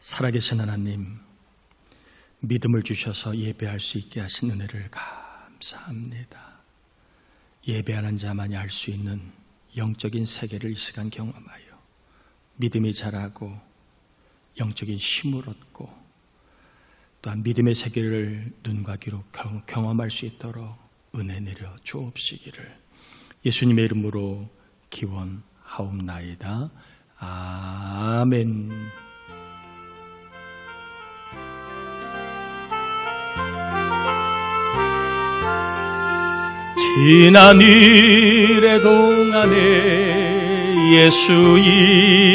살아계신 하나님, 믿음을 주셔서 예배할 수 있게 하신 은혜를 감사합니다. 예배하는 자만이 알 수 있는 영적인 세계를 이 시간 경험하여 믿음이 자라고 영적인 힘을 얻고 또한 믿음의 세계를 눈과 귀로 경험할 수 있도록 은혜 내려 주옵시기를 예수님의 이름으로 기원하옵나이다. 아멘. 지난 일의 동안에 예수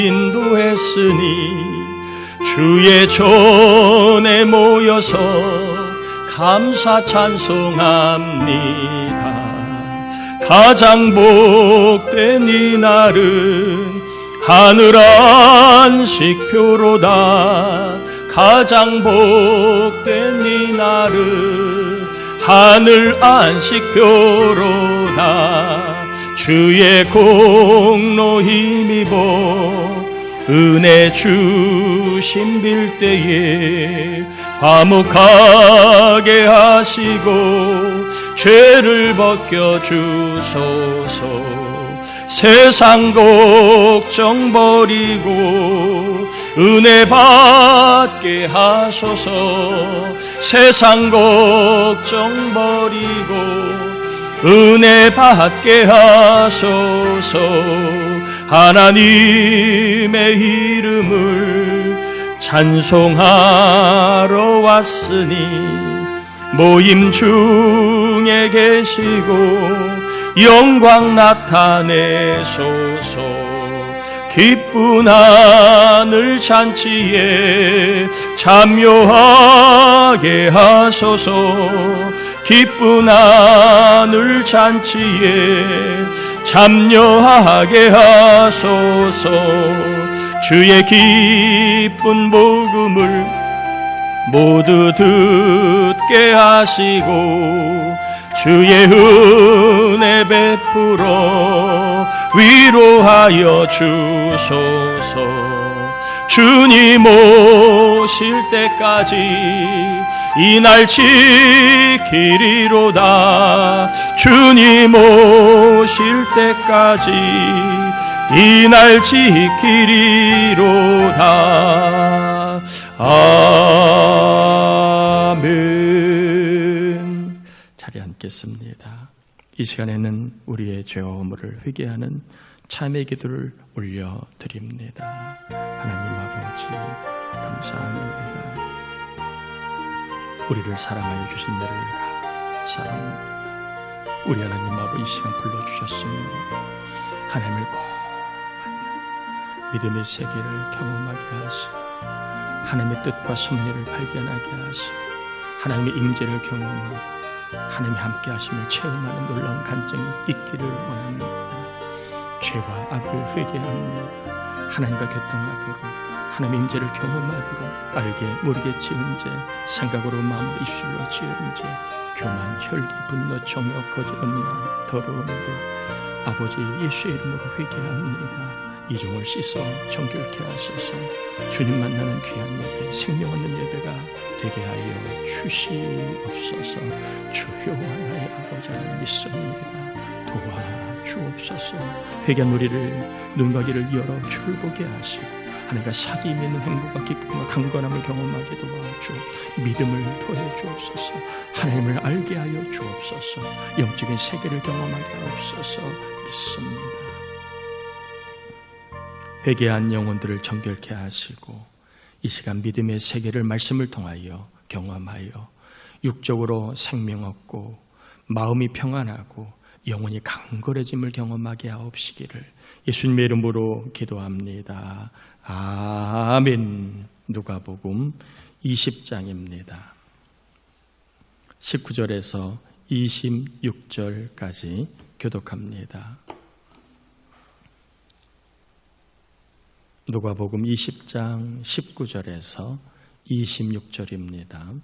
인도했으니 주의 전에 모여서 감사 찬송합니다. 가장 복된 이날은 하늘 안식표로다. 가장 복된 이날은 하늘 안식표로다. 주의 공로 힘입어 은혜 주심 빌 때에 화목하게 하시고 죄를 벗겨주소서. 세상 걱정 버리고 은혜 받게 하소서. 세상 걱정 버리고 은혜 받게 하소서. 하나님의 이름을 찬송하러 왔으니 모임 중에 계시고 영광 나타내소서. 기쁜 하늘 잔치에 참여하게 하소서. 기쁜 하늘 잔치에 참여하게 하소서. 주의 기쁜 복음을 모두 듣게 하시고 주의 은혜 베풀어 위로하여 주소서. 주님 오실 때까지 이 날 지키리로다. 주님 오실 때까지 이 날 지키리로다. 아멘. 자리에 앉겠습니다. 이 시간에는 우리의 죄와 허물을 회개하는 참회 기도를 올려드립니다. 하나님 아버지 감사합니다. 우리를 사랑하여 주신 은혜를 감사합니다. 우리 하나님 아버지 이 시간 불러주셨습니다. 하나님을 꼭 만나 믿음의 세계를 경험하게 하시고 하나님의 뜻과 섭리를 발견하게 하시고 하나님의 임재를 경험하고 하나님이 함께 하심을 체험하는 놀라운 간증이 있기를 원합니다. 죄와 악을 회개합니다. 하나님과 교통하도록 하나님의 임재를 경험하도록 알게 모르게 지은 죄, 생각으로 마음으로 입술로 지은 죄, 교만, 혈기, 분노, 정욕, 거짓, 음란, 더러운 것 아버지 예수의 이름으로 회개합니다. 이 종을 씻어 정결케 하소서. 주님 만나는 귀한 예배, 생명 얻는 예배가 되게 하여 주시옵소서. 주여 나의 아버지 하나님 믿습니다. 도와주옵소서. 회개한 우리를 눈과 귀를 열어 주를 보게 하시고 하나님과 사귐 있는 행복과 기쁨과 강건함을 경험하게 도와주 믿음을 더해 주옵소서. 하나님을 알게 하여 주옵소서. 영적인 세계를 경험하게 하옵소서. 믿습니다. 회개한 영혼들을 정결케 하시고 이 시간 믿음의 세계를 말씀을 통하여 경험하여 육적으로 생명 얻고 마음이 평안하고 영혼이 강건해짐을 경험하게 하옵시기를 예수님의 이름으로 기도합니다. 아멘. 누가복음 20장입니다. 19절에서 26절까지 교독합니다. 누가복음 20장 19절에서 26절입니다.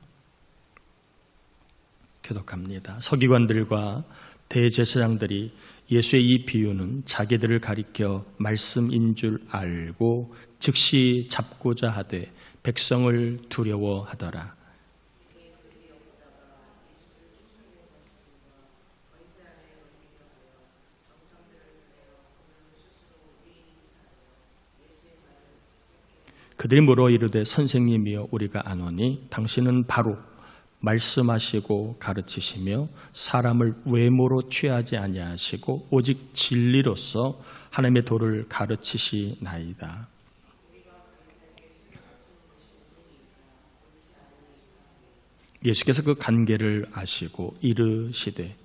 교독합니다. 서기관들과 대제사장들이 예수의 이 비유는 자기들을 가리켜 말씀인 줄 알고 즉시 잡고자 하되 백성을 두려워하더라. 그들이 물어 이르되 선생님이여 우리가 아노니 당신은 바로 말씀하시고 가르치시며 사람을 외모로 취하지 아니하시고 오직 진리로서 하나님의 도를 가르치시나이다. 예수께서 그 관계를 아시고 이르시되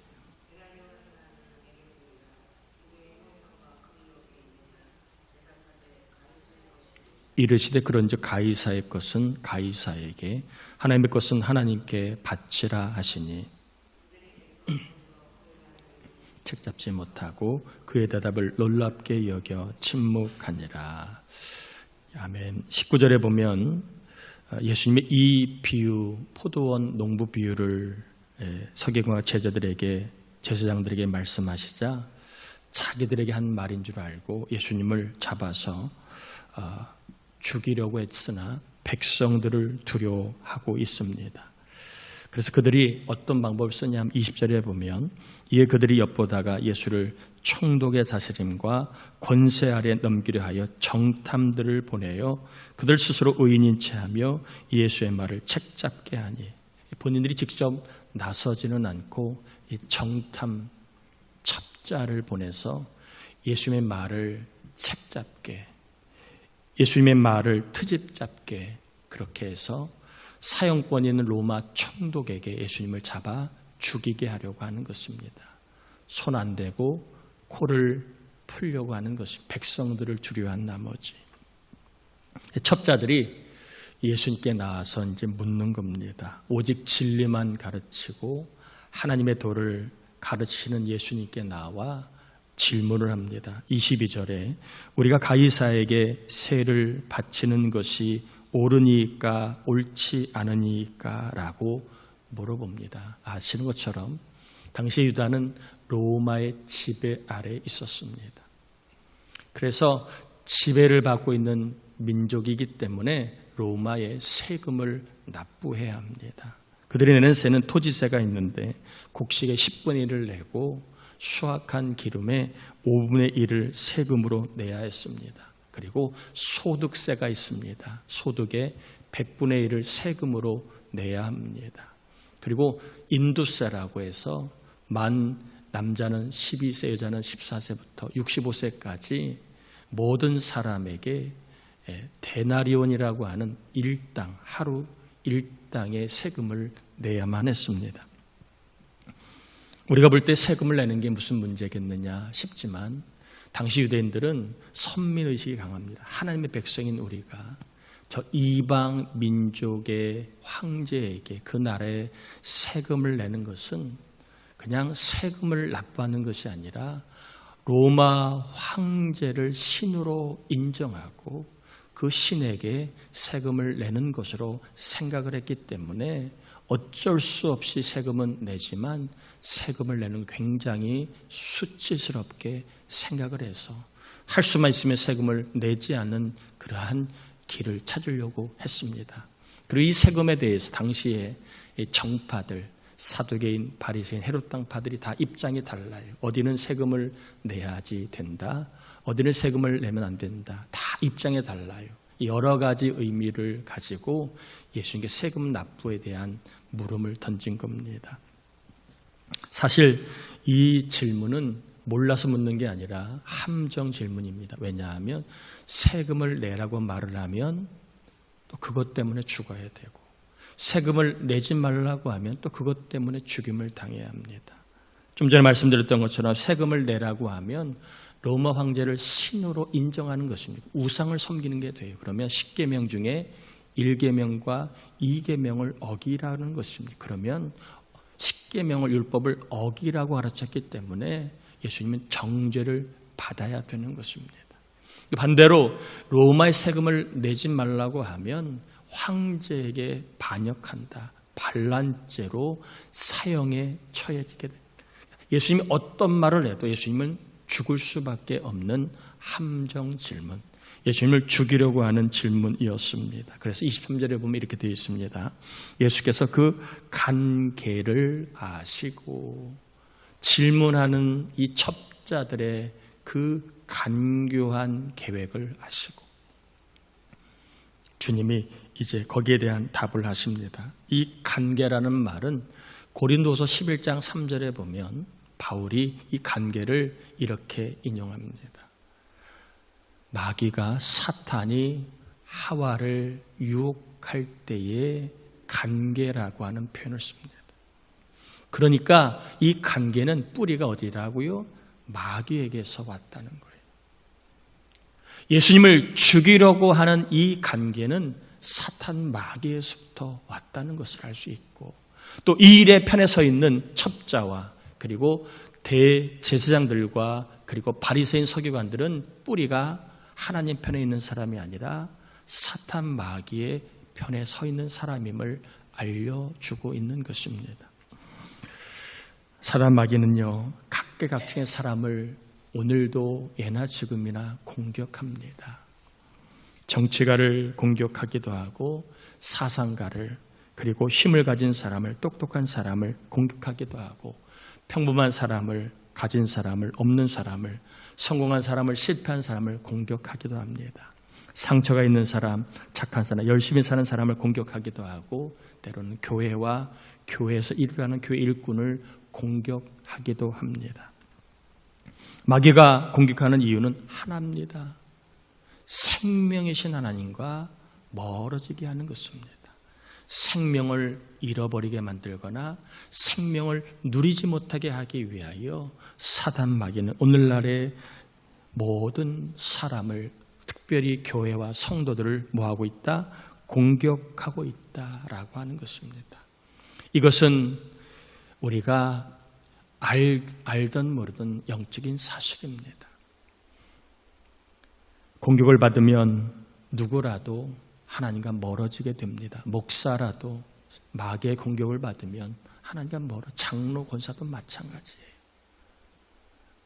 그런즉 가이사의 것은 가이사에게 하나님의 것은 하나님께 바치라 하시니 책잡지 못하고 그의 대답을 놀랍게 여겨 침묵하니라. 아멘. 19절에 보면 예수님의 이 비유, 포도원 농부 비유를 서기관과 제사장들에게 말씀하시자 자기들에게 한 말인 줄 알고 예수님을 잡아서 죽이려고 했으나 백성들을 두려워하고 있습니다. 그래서 그들이 어떤 방법을 쓰냐면 20절에 보면 이에 그들이 엿보다가 예수를 총독의 다스림과 권세 아래 넘기려 하여 정탐들을 보내어 그들 스스로 의인인 체하며 예수의 말을 책잡게 하니, 본인들이 직접 나서지는 않고 이 정탐 첩자를 보내서 예수님의 말을 책잡게, 예수님의 말을 트집 잡게, 그렇게 해서 사형권이 있는 로마 총독에게 예수님을 잡아 죽이게 하려고 하는 것입니다. 손 안 대고 코를 풀려고 하는 것입니다. 백성들을 두려워한 나머지 첩자들이 예수님께 나와서 이제 묻는 겁니다. 오직 진리만 가르치고 하나님의 도를 가르치는 예수님께 나와 질문을 합니다. 22절에 우리가 가이사에게 세를 바치는 것이 옳으니까 옳지 않으니까 라고 물어봅니다. 아시는 것처럼 당시 유다는 로마의 지배 아래 있었습니다. 그래서 지배를 받고 있는 민족이기 때문에 로마의 세금을 납부해야 합니다. 그들이 내는 세는 토지세가 있는데 곡식의 10분의 1을 내고 수확한 기름의 5분의 1을 세금으로 내야 했습니다. 그리고 소득세가 있습니다. 소득의 100분의 1을 세금으로 내야 합니다. 그리고 인두세라고 해서 남자는 12세, 여자는 14세부터 65세까지 모든 사람에게 데나리온이라고 하는 일당, 하루 일당의 세금을 내야만 했습니다. 우리가 볼 때 세금을 내는 게 무슨 문제겠느냐 싶지만 당시 유대인들은 선민의식이 강합니다. 하나님의 백성인 우리가 저 이방 민족의 황제에게 그 나라에 세금을 내는 것은 그냥 세금을 납부하는 것이 아니라 로마 황제를 신으로 인정하고 그 신에게 세금을 내는 것으로 생각을 했기 때문에 어쩔 수 없이 세금은 내지만 세금을 내는 굉장히 수치스럽게 생각을 해서 할 수만 있으면 세금을 내지 않는 그러한 길을 찾으려고 했습니다. 그리고 이 세금에 대해서 당시에 정파들, 사두개인, 바리새인, 헤롯당파들이 다 입장이 달라요. 어디는 세금을 내야지 된다, 어디는 세금을 내면 안 된다. 다 입장이 달라요. 여러 가지 의미를 가지고 예수님께 세금 납부에 대한 물음을 던진 겁니다. 사실 이 질문은 몰라서 묻는 게 아니라 함정 질문입니다. 왜냐하면 세금을 내라고 말을 하면 또 그것 때문에 죽어야 되고, 세금을 내지 말라고 하면 또 그것 때문에 죽임을 당해야 합니다. 좀 전에 말씀드렸던 것처럼 세금을 내라고 하면 로마 황제를 신으로 인정하는 것입니다. 우상을 섬기는 게 돼요. 그러면 10계명 중에 1계명과 2계명을 어기라는 것입니다. 그러면 10계명을, 율법을 어기라고 가르쳤기 때문에 예수님은 정죄를 받아야 되는 것입니다. 반대로 로마의 세금을 내지 말라고 하면 황제에게 반역한다, 반란죄로 사형에 처해지게 됩니다. 예수님이 어떤 말을 해도 예수님은 죽을 수밖에 없는 함정 질문, 예수님을 죽이려고 하는 질문이었습니다. 그래서 23절에 보면 이렇게 되어 있습니다. 예수께서 그 간계를 아시고 질문하는 이 첩자들의 그 간교한 계획을 아시고 주님이 이제 거기에 대한 답을 하십니다. 이 간계라는 말은 고린도서 11장 3절에 보면 바울이 이 간계를 이렇게 인용합니다. 마귀가 사탄이 하와를 유혹할 때의 간계라고 하는 표현을 씁니다. 그러니까 이 간계는 뿌리가 어디라고요? 마귀에게서 왔다는 거예요. 예수님을 죽이려고 하는 이 간계는 사탄 마귀에서부터 왔다는 것을 알 수 있고, 또 이 일의 편에 서 있는 첩자와 그리고 대제사장들과 그리고 바리새인 서기관들은 뿌리가 하나님 편에 있는 사람이 아니라 사탄 마귀의 편에 서 있는 사람임을 알려주고 있는 것입니다. 사탄 마귀는요, 각계각층의 사람을 오늘도 예나 지금이나 공격합니다. 정치가를 공격하기도 하고 사상가를, 그리고 힘을 가진 사람을, 똑똑한 사람을 공격하기도 하고, 평범한 사람을, 가진 사람을, 없는 사람을, 성공한 사람을, 실패한 사람을 공격하기도 합니다. 상처가 있는 사람, 착한 사람, 열심히 사는 사람을 공격하기도 하고, 때로는 교회와 교회에서 일하는 교회 일꾼을 공격하기도 합니다. 마귀가 공격하는 이유는 하나입니다. 생명이신 하나님과 멀어지게 하는 것입니다. 생명을 잃어버리게 만들거나 생명을 누리지 못하게 하기 위하여 사단 마귀는 오늘날의 모든 사람을, 특별히 교회와 성도들을 뭐하고 있다? 공격하고 있다라고 하는 것입니다. 이것은 우리가 알든 모르든 영적인 사실입니다. 공격을 받으면 누구라도 하나님과 멀어지게 됩니다. 목사라도 마귀의 공격을 받으면 하나님과 장로, 권사도 마찬가지예요.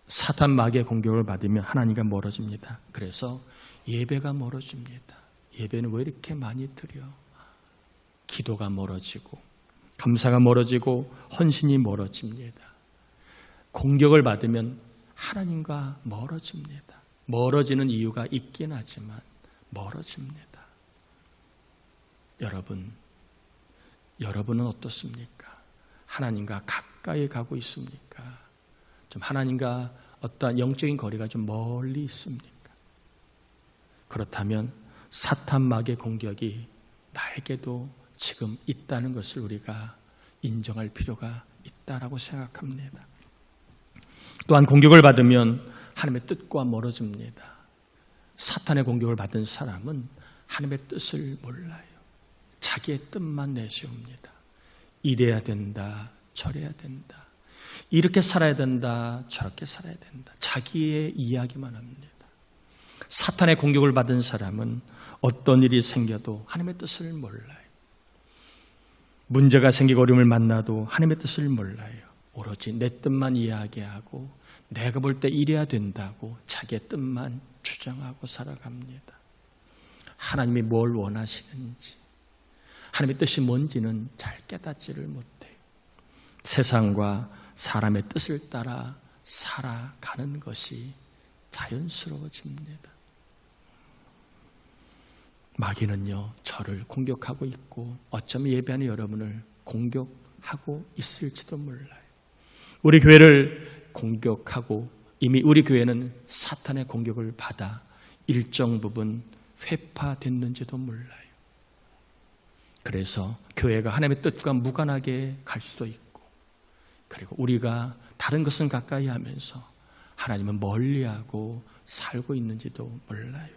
사탄 마귀의 공격을 받으면 하나님과 멀어집니다. 그래서 예배가 멀어집니다. 예배는 왜 이렇게 많이 드려? 기도가 멀어지고 감사가 멀어지고 헌신이 멀어집니다. 공격을 받으면 하나님과 멀어집니다. 멀어지는 이유가 있긴 하지만 멀어집니다. 여러분은 어떻습니까? 하나님과 가까이 가고 있습니까? 좀 하나님과 어떠한 영적인 거리가 좀 멀리 있습니까? 그렇다면 사탄 마귀의 공격이 나에게도 지금 있다는 것을 우리가 인정할 필요가 있다라고 생각합니다. 또한 공격을 받으면 하나님의 뜻과 멀어집니다. 사탄의 공격을 받은 사람은 하나님의 뜻을 몰라요. 자기의 뜻만 내세웁니다. 이래야 된다, 저래야 된다, 이렇게 살아야 된다, 저렇게 살아야 된다, 자기의 이야기만 합니다. 사탄의 공격을 받은 사람은 어떤 일이 생겨도 하나님의 뜻을 몰라요. 문제가 생기고 어려움을 만나도 하나님의 뜻을 몰라요. 오로지 내 뜻만 이야기하고 내가 볼 때 이래야 된다고 자기의 뜻만 주장하고 살아갑니다. 하나님이 뭘 원하시는지, 하나님의 뜻이 뭔지는 잘 깨닫지를 못해요. 세상과 사람의 뜻을 따라 살아가는 것이 자연스러워집니다. 마귀는요, 저를 공격하고 있고 어쩌면 예배하는 여러분을 공격하고 있을지도 몰라요. 우리 교회를 공격하고 이미 우리 교회는 사탄의 공격을 받아 일정 부분 회파됐는지도 몰라요. 그래서 교회가 하나님의 뜻과 무관하게 갈 수도 있고, 그리고 우리가 다른 것은 가까이 하면서 하나님은 멀리하고 살고 있는지도 몰라요.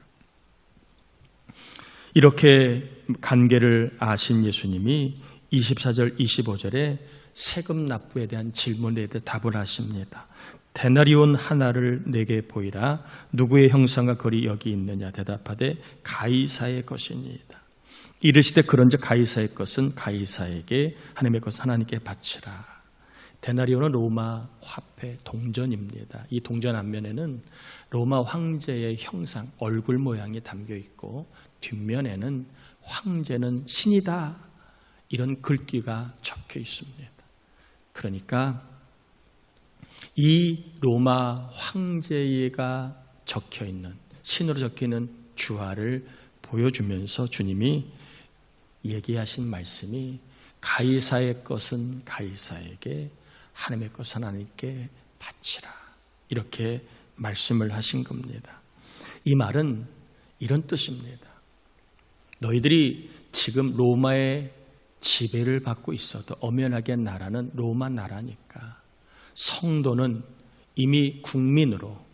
이렇게 관계를 아신 예수님이 24절, 25절에 세금 납부에 대한 질문에 대해 답을 하십니다. 데나리온 하나를 내게 보이라. 누구의 형상과 글이 여기 있느냐? 대답하되 가이사의 것이니이다. 이르시되 그런즉 가이사의 것은 가이사에게, 하나님의 것은 하나님께 바치라. 데나리온은 로마 화폐 동전입니다. 이 동전 앞면에는 로마 황제의 형상, 얼굴 모양이 담겨 있고 뒷면에는 황제는 신이다 이런 글귀가 적혀 있습니다. 그러니까 이 로마 황제가 적혀 있는, 신으로 적혀 있는 주화를 보여주면서 주님이 얘기하신 말씀이 가이사의 것은 가이사에게, 하나님의 것은 하나님께 바치라, 이렇게 말씀을 하신 겁니다. 이 말은 이런 뜻입니다. 너희들이 지금 로마의 지배를 받고 있어도 엄연하게 나라는 로마 나라니까 성도는 이미 국민으로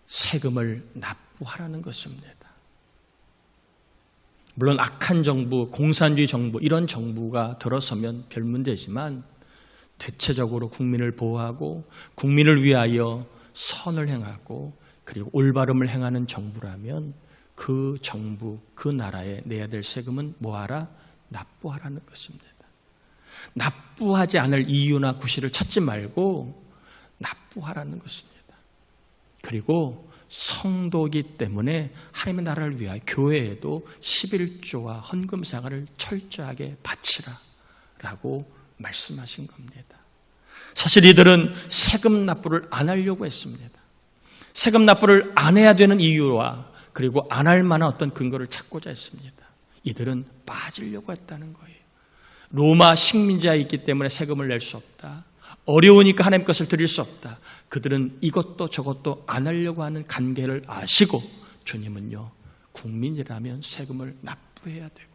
세금을 납부하라는 것입니다. 물론 악한 정부, 공산주의 정부, 이런 정부가 들어서면 별 문제지만 대체적으로 국민을 보호하고 국민을 위하여 선을 행하고 그리고 올바름을 행하는 정부라면 그 정부, 그 나라에 내야 될 세금은 뭐하라? 납부하라는 것입니다. 납부하지 않을 이유나 구실을 찾지 말고 납부하라는 것입니다. 그리고 성도이기 때문에 하나님의 나라를 위하여 교회에도 11조와 헌금상을 철저하게 바치라 라고 말씀하신 겁니다. 사실 이들은 세금 납부를 안 하려고 했습니다. 세금 납부를 안 해야 되는 이유와 그리고 안 할 만한 어떤 근거를 찾고자 했습니다. 이들은 빠지려고 했다는 거예요. 로마 식민자이기 때문에 세금을 낼 수 없다. 어려우니까 하나님 것을 드릴 수 없다. 그들은 이것도 저것도 안 하려고 하는 관계를 아시고 주님은요, 국민이라면 세금을 납부해야 되고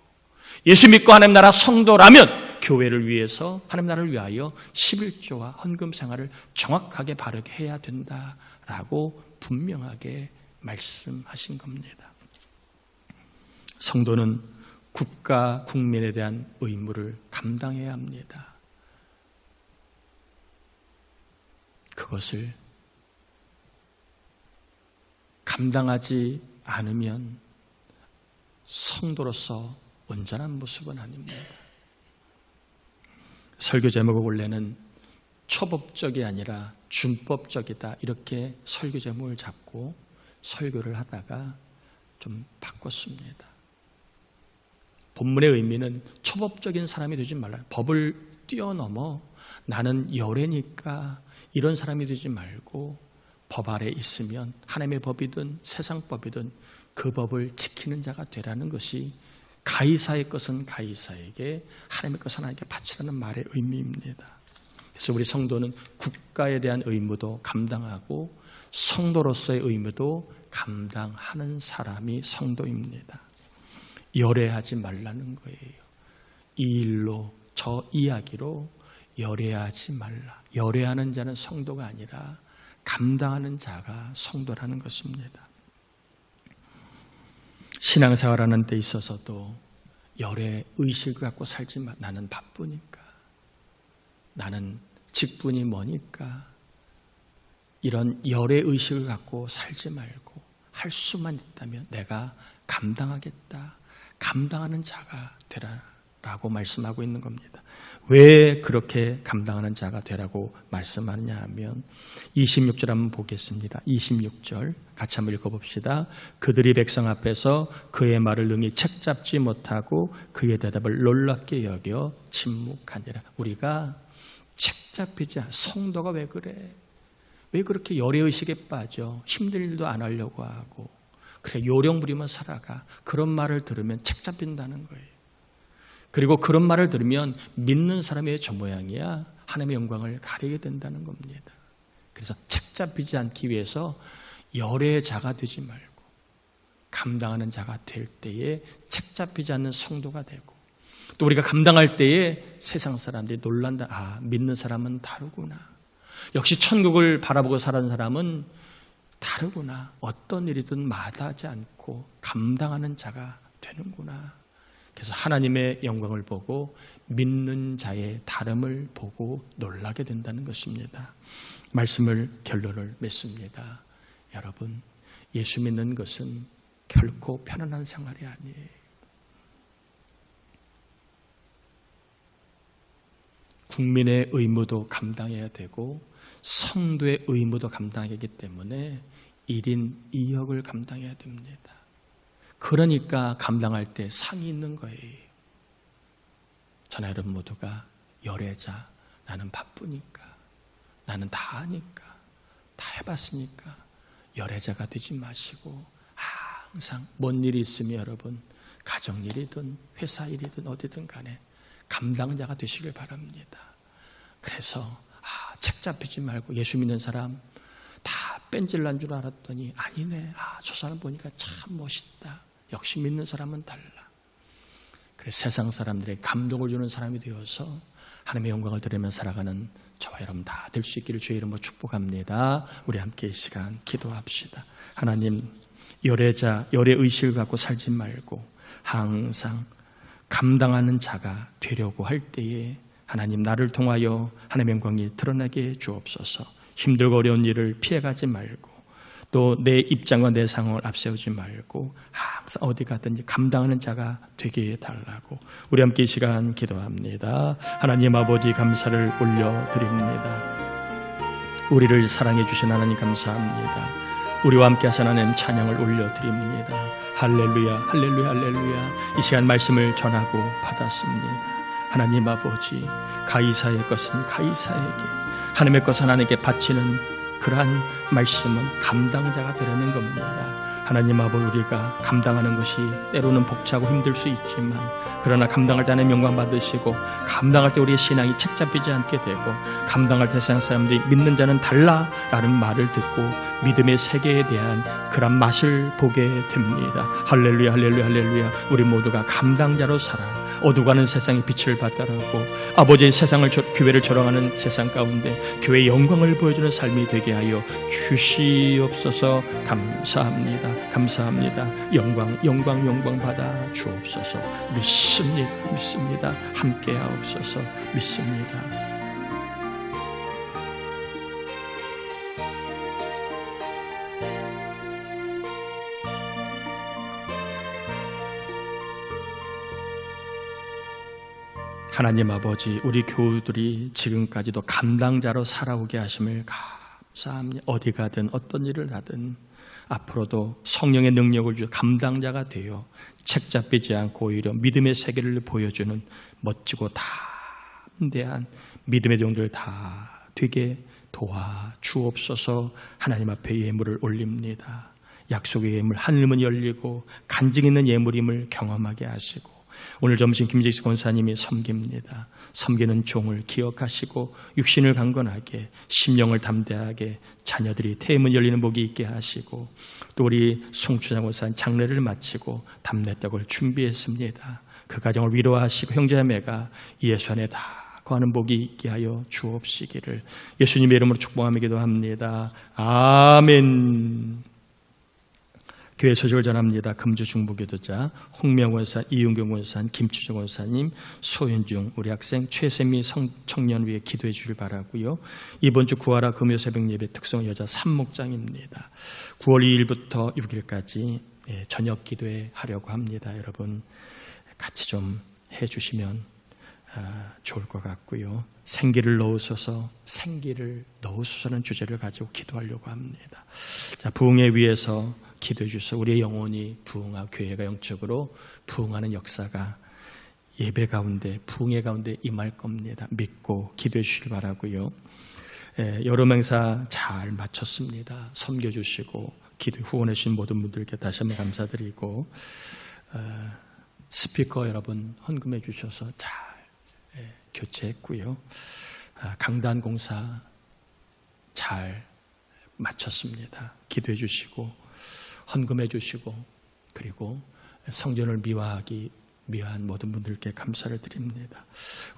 예수 믿고 하나님 나라 성도라면 교회를 위해서 하나님 나라를 위하여 11조와 헌금 생활을 정확하게 바르게 해야 된다라고 분명하게 말씀하신 겁니다. 성도는 국가, 국민에 대한 의무를 감당해야 합니다. 그것을 감당하지 않으면 성도로서 온전한 모습은 아닙니다. 설교 제목을 원래는 초법적이 아니라 준법적이다 이렇게 설교 제목을 잡고 설교를 하다가 좀 바꿨습니다. 본문의 의미는 초법적인 사람이 되지 말라. 법을 뛰어넘어 나는 열애니까 이런 사람이 되지 말고 법 아래 있으면 하나님의 법이든 세상 법이든 그 법을 지키는 자가 되라는 것이 가이사의 것은 가이사에게, 하나님의 것은 하나님께 바치라는 말의 의미입니다. 그래서 우리 성도는 국가에 대한 의무도 감당하고 성도로서의 의무도 감당하는 사람이 성도입니다. 열애하지 말라는 거예요. 이 일로, 저 이야기로 열애하지 말라. 열애하는 자는 성도가 아니라 감당하는 자가 성도라는 것입니다. 신앙생활하는 데 있어서도 열애 의식을 갖고 살지 마. 나는 바쁘니까, 나는 직분이 뭐니까, 이런 열애 의식을 갖고 살지 말고 할 수만 있다면 내가 감당하겠다, 감당하는 자가 되라라고 말씀하고 있는 겁니다. 왜 그렇게 감당하는 자가 되라고 말씀하느냐 하면 26절 한번 보겠습니다. 26절 같이 한번 읽어봅시다. 그들이 백성 앞에서 그의 말을 능히 책잡지 못하고 그의 대답을 놀랍게 여겨 침묵하니라. 우리가 책잡히지 않아. 성도가 왜 그래? 왜 그렇게 열애의식에 빠져? 힘든 일도 안 하려고 하고 그래 요령 부리면 살아가. 그런 말을 들으면 책잡힌다는 거예요. 그리고 그런 말을 들으면 믿는 사람의 저 모양이야 하나님의 영광을 가리게 된다는 겁니다. 그래서 책잡히지 않기 위해서 열애의 자가 되지 말고 감당하는 자가 될 때에 책잡히지 않는 성도가 되고, 또 우리가 감당할 때에 세상 사람들이 놀란다. 아, 믿는 사람은 다르구나. 역시 천국을 바라보고 사는 사람은 다르구나. 어떤 일이든 마다하지 않고 감당하는 자가 되는구나. 그래서 하나님의 영광을 보고 믿는 자의 다름을 보고 놀라게 된다는 것입니다. 말씀을 결론을 맺습니다. 여러분, 예수 믿는 것은 결코 편안한 생활이 아니에요. 국민의 의무도 감당해야 되고 성도의 의무도 감당해야 하기 때문에 1인 2역을 감당해야 됩니다. 그러니까 감당할 때 상이 있는 거예요. 저나 여러분 모두가 열애자, 나는 바쁘니까, 나는 다 하니까, 다 해봤으니까 열애자가 되지 마시고 항상 뭔 일이 있으면 여러분 가정일이든 회사일이든 어디든 간에 감당자가 되시길 바랍니다. 그래서 책 잡히지 말고 예수 믿는 사람 다 뺀질난 줄 알았더니 아니네, 저 사람 보니까 참 멋있다, 역시 믿는 사람은 달라. 그래서 세상 사람들에게 감동을 주는 사람이 되어서 하나님의 영광을 드리며 살아가는 저와 여러분 다 될 수 있기를 주의 이름으로 축복합니다. 우리 함께 이 시간 기도합시다. 하나님, 열애자, 열애의식을 갖고 살지 말고 항상 감당하는 자가 되려고 할 때에 하나님, 나를 통하여 하나님의 영광이 드러나게 주옵소서. 힘들고 어려운 일을 피해가지 말고 또 내 입장과 내 상황을 앞세우지 말고 항상 어디 가든지 감당하는 자가 되게 해달라고 우리 함께 이 시간 기도합니다. 하나님 아버지, 감사를 올려드립니다. 우리를 사랑해 주신 하나님 감사합니다. 우리와 함께 하신 하나님 찬양을 올려드립니다. 할렐루야, 할렐루야, 할렐루야. 이 시간 말씀을 전하고 받았습니다. 하나님 아버지, 가이사의 것은 가이사에게, 하나님의 것은 하나님께 바치는 그러한 말씀은 감당자가 되라는 겁니다. 하나님 아버지, 우리가 감당하는 것이 때로는 벅차고 힘들 수 있지만 그러나 감당할 때 하나님 영광 받으시고 감당할 때 우리의 신앙이 책 잡히지 않게 되고 감당할 때 세상 사람들이 믿는 자는 달라라는 말을 듣고 믿음의 세계에 대한 그런 맛을 보게 됩니다. 할렐루야, 할렐루야, 할렐루야. 우리 모두가 감당자로 살아 어두가는 세상의 빛을 받다라고 아버지의 세상을 교회를 조롱하는 세상 가운데 교회의 영광을 보여주는 삶이 되게 하여 주시옵소서. 감사합니다. 감사합니다. 영광, 영광, 영광 받아 주옵소서. 믿습니다. 믿습니다. 함께 하옵소서. 믿습니다. 하나님 아버지, 우리 교우들이 지금까지도 감당자로 살아오게 하심을 감사합니다. 어디 가든 어떤 일을 하든 앞으로도 성령의 능력을 주어 감당자가 되어 책 잡히지 않고 오히려 믿음의 세계를 보여주는 멋지고 담대한 믿음의 종들 다 되게 도와 주옵소서. 하나님 앞에 예물을 올립니다. 약속의 예물, 하늘문 열리고 간증 있는 예물임을 경험하게 하시고 오늘 점심 김재식 권사님이 섬깁니다. 섬기는 종을 기억하시고 육신을 강건하게 심령을 담대하게 자녀들이 태문 열리는 복이 있게 하시고 또 우리 송추장 권사님 장례를 마치고 담례떡을 준비했습니다. 그 가정을 위로하시고 형제자매가 예수 안에 다 거하는 복이 있게 하여 주옵시기를 예수님의 이름으로 축복하며 기도합니다. 아멘. 교회 소식을 전합니다. 금주 중부교도자 홍명 권사, 이윤경 권사, 김추정 권사님, 소윤중 우리 학생 최세미 청년 위해 기도해 주길 바라고요. 이번 주 구하라 금요 새벽 예배 특성 여자 산목장입니다. 9월 2일부터 6일까지 저녁 기도회 하려고 합니다. 여러분 같이 좀 해주시면 좋을 것 같고요. 생기를 넣으소서는 주제를 가지고 기도하려고 합니다. 자, 부흥회 위해서 기도해 주셔서 우리의 영혼이 부흥하고 교회가 영적으로 부흥하는 역사가 예배 가운데 부흥회 가운데 임할 겁니다. 믿고 기도해 주시길 바라고요. 여름 행사 잘 마쳤습니다. 섬겨주시고 기도 후원해 주신 모든 분들께 다시 한번 감사드리고 스피커 여러분 헌금해 주셔서 잘 교체했고요. 강단 공사 잘 마쳤습니다. 기도해 주시고 헌금해 주시고 그리고 성전을 미화한 모든 분들께 감사를 드립니다.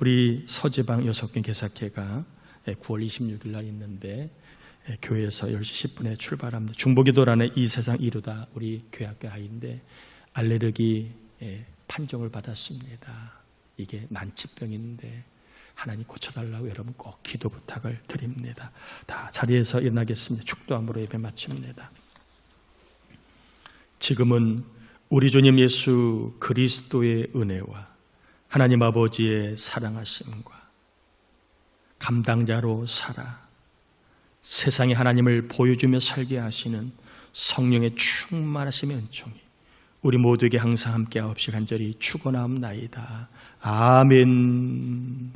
우리 서지방 여석교 개사회가 9월 26일 날 있는데 교회에서 10시 10분에 출발합니다. 중보기도란에 이 세상 이루다 우리 교회학교 아이인데 알레르기 판정을 받았습니다. 이게 난치병인데 하나님 고쳐달라고 여러분 꼭 기도 부탁을 드립니다. 다 자리에서 일어나겠습니다. 축도함으로 예배 마칩니다. 지금은 우리 주님 예수 그리스도의 은혜와 하나님 아버지의 사랑하심과 감당자로 살아 세상에 하나님을 보여주며 살게 하시는 성령의 충만하심의 은총이 우리 모두에게 항상 함께하옵시 간절히 축원하옵나이다. 아멘.